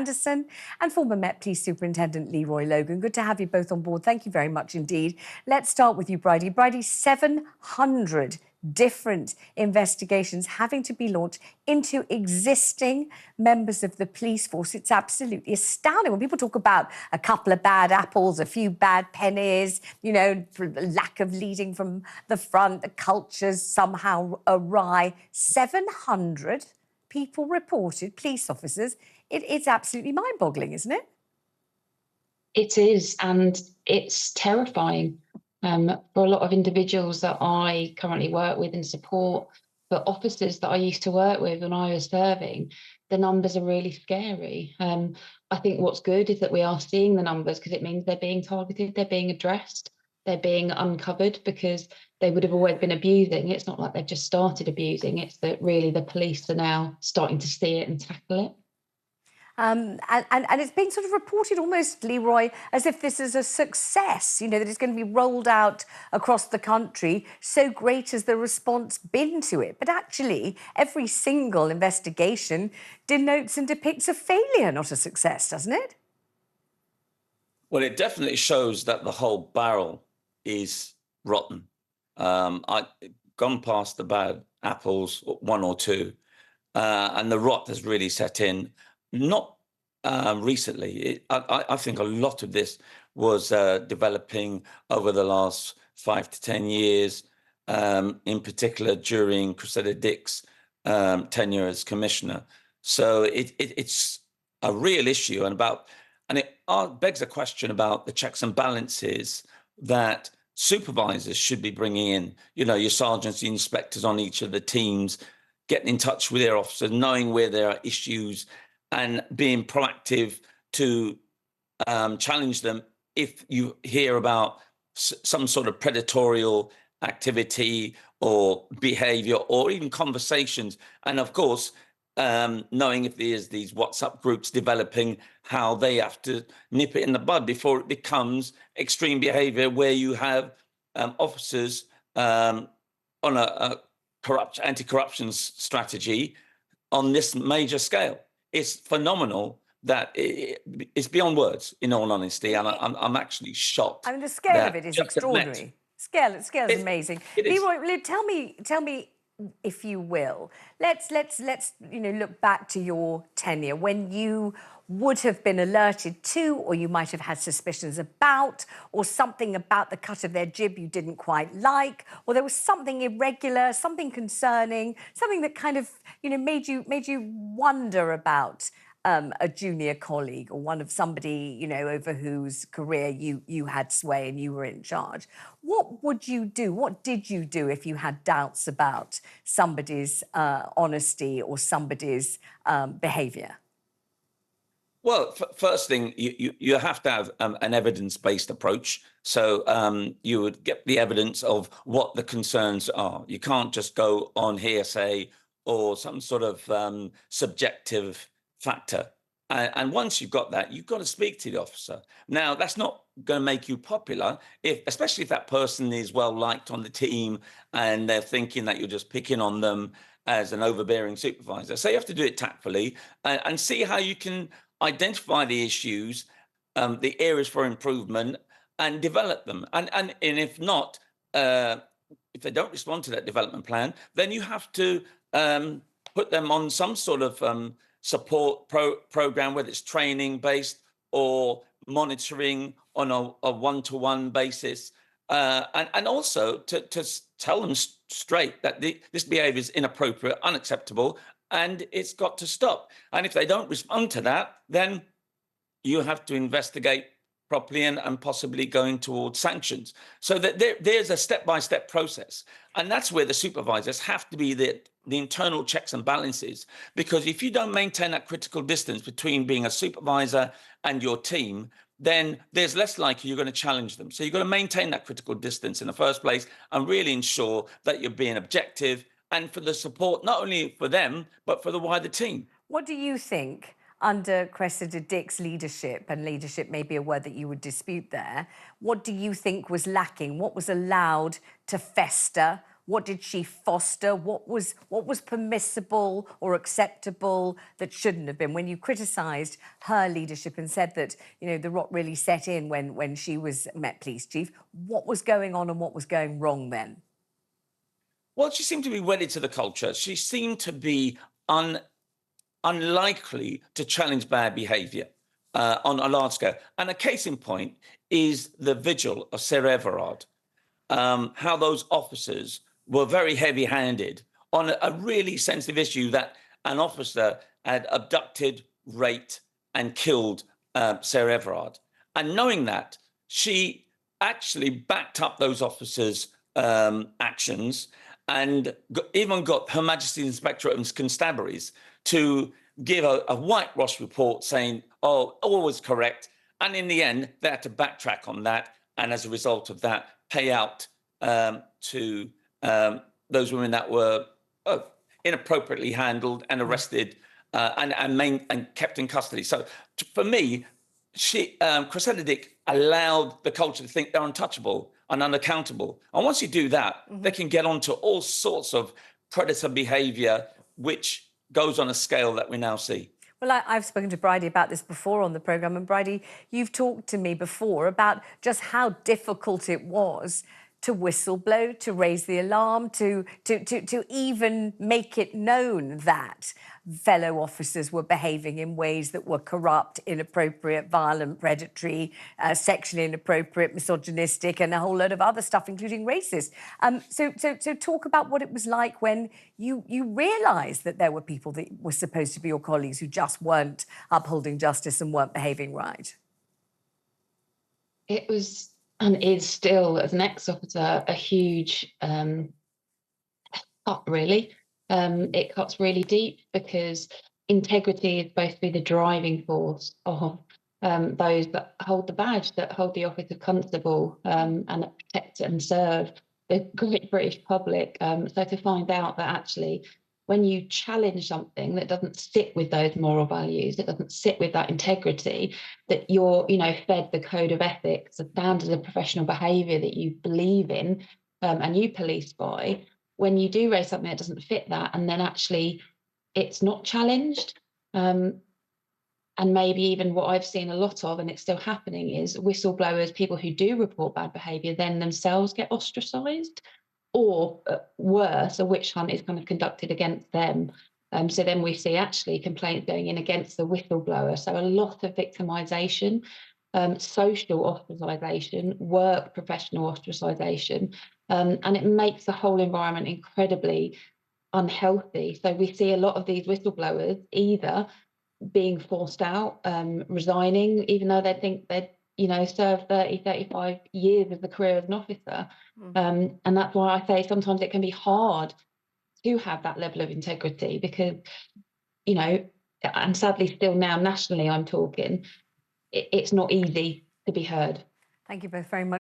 Anderson and former Met Police Superintendent Leroy Logan. Good to have you both on board. Thank you very much indeed. Let's start with you, Bridie. Bridie, 700 different investigations having to be launched into existing members of the police force. It's absolutely astounding. When people talk about a couple of bad apples, a few bad pennies, you know, lack of leading from the front, the culture's somehow awry. 700 people reported, police officers. It's absolutely mind-boggling, isn't it? It is, and it's terrifying. For a lot of individuals that I currently work with and support, but officers that I used to work with when I was serving, the numbers are really scary. I think what's good is that we are seeing the numbers because it means they're being targeted, they're being addressed, they're being uncovered because they would have always been abusing. It's not like they've just started abusing, it's that really the police are now starting to see it and tackle it. And it's being sort of reported almost, Leroy, as if this is a success, you know, that it's going to be rolled out across the country. So great has the response been to it. But actually, every single investigation denotes and depicts a failure, not a success, doesn't it? Well, it definitely shows that the whole barrel is rotten. I've gone past the bad apples, one or two, and the rot has really set in. Not recently. I think a lot of this was developing over the last 5 to 10 years, in particular during Cressida Dick's tenure as commissioner. So it's a real issue, and it begs a question about the checks and balances that supervisors should be bringing in. You know, your sergeants, the inspectors on each of the teams, getting in touch with their officers, knowing where there are issues, and being proactive to challenge them if you hear about some sort of predatorial activity or behavior or even conversations. And of course, knowing if there's these WhatsApp groups developing, how they have to nip it in the bud before it becomes extreme behavior where you have officers on a anti-corruption strategy on this major scale. It's phenomenal that it's beyond words, in all honesty, and I'm actually shocked. I mean, the scale of it is extraordinary. Scale is amazing. Leroy, tell me, if you will, let's look back to your tenure when you would have been alerted to, or you might have had suspicions about, or something about the cut of their jib you didn't quite like, or there was something irregular, something concerning, something that kind of, you know, made you wonder about a junior colleague or one of somebody, you know, over whose career you had sway and you were in charge. What would you do? What did you do if you had doubts about somebody's honesty or somebody's behaviour? Well, first thing, you have to have an evidence-based approach. So you would get the evidence of what the concerns are. You can't just go on hearsay or some sort of subjective factor. And once you've got that, you've got to speak to the officer. Now, that's not going to make you popular, especially if that person is well-liked on the team and they're thinking that you're just picking on them as an overbearing supervisor. So you have to do it tactfully and see how you can identify the issues, the areas for improvement, and develop them. And if not, if they don't respond to that development plan, then you have to put them on some sort of support program, whether it's training based or monitoring on a one-to-one basis, and also to tell them straight that this behavior is inappropriate, unacceptable, and it's got to stop. And if they don't respond to that, then you have to investigate properly and possibly going towards sanctions. So that there's a step-by-step process. And that's where the supervisors have to be the internal checks and balances. Because if you don't maintain that critical distance between being a supervisor and your team, then there's less likely you're going to challenge them. So you've got to maintain that critical distance in the first place and really ensure that you're being objective and for the support, not only for them, but for the wider team. What do you think, under Cressida Dick's leadership, and leadership may be a word that you would dispute there, what do you think was lacking? What was allowed to fester? What did she foster? What was permissible or acceptable that shouldn't have been? When you criticised her leadership and said that, you know, the rot really set in when she was Met Police Chief, what was going on and what was going wrong then? Well, she seemed to be wedded to the culture. She seemed to be unlikely to challenge bad behaviour on a large scale. And a case in point is the vigil of Sarah Everard. How those officers were very heavy-handed on a really sensitive issue that an officer had abducted, raped, and killed Sarah Everard. And knowing that, she actually backed up those officers' actions and even got Her Majesty's Inspectorate of Constabularies to give a whitewash report saying, oh, all was correct. And in the end, they had to backtrack on that. And as a result of that, pay out to those women that were inappropriately handled and arrested and kept in custody. So for me, Cressida Dick allowed the culture to think they're untouchable and unaccountable. And once you do that, they can get onto all sorts of predator behaviour, which goes on a scale that we now see. Well, I've spoken to Bridie about this before on the programme, and Bridie, you've talked to me before about just how difficult it was to whistleblow, to raise the alarm, to even make it known that fellow officers were behaving in ways that were corrupt, inappropriate, violent, predatory, sexually inappropriate, misogynistic, and a whole load of other stuff, including racist. So talk about what it was like when you realised that there were people that were supposed to be your colleagues who just weren't upholding justice and weren't behaving right. It was and is still, as an ex-officer, a huge cut, really. It cuts really deep because integrity is supposed to be the driving force of those that hold the badge, that hold the office of constable, and that protect and serve the great British public. So to find out that actually, when you challenge something that doesn't sit with those moral values, that doesn't sit with that integrity, that you're, you know, fed the code of ethics, the standards of professional behaviour that you believe in and you police by, when you do raise something that doesn't fit that, and then actually it's not challenged, and maybe even what I've seen a lot of, and it's still happening, is whistleblowers, people who do report bad behaviour, then themselves get ostracised. Or worse, a witch hunt is kind of conducted against them. So then we see actually complaints going in against the whistleblower. So a lot of victimisation, social ostracisation, work professional ostracisation, and it makes the whole environment incredibly unhealthy. So we see a lot of these whistleblowers either being forced out, resigning, even though they think they'd, you know, serve 30, 35 years of the career as an officer. And that's why I say sometimes it can be hard to have that level of integrity because, you know, and sadly still now nationally I'm talking, it's not easy to be heard. Thank you both very much.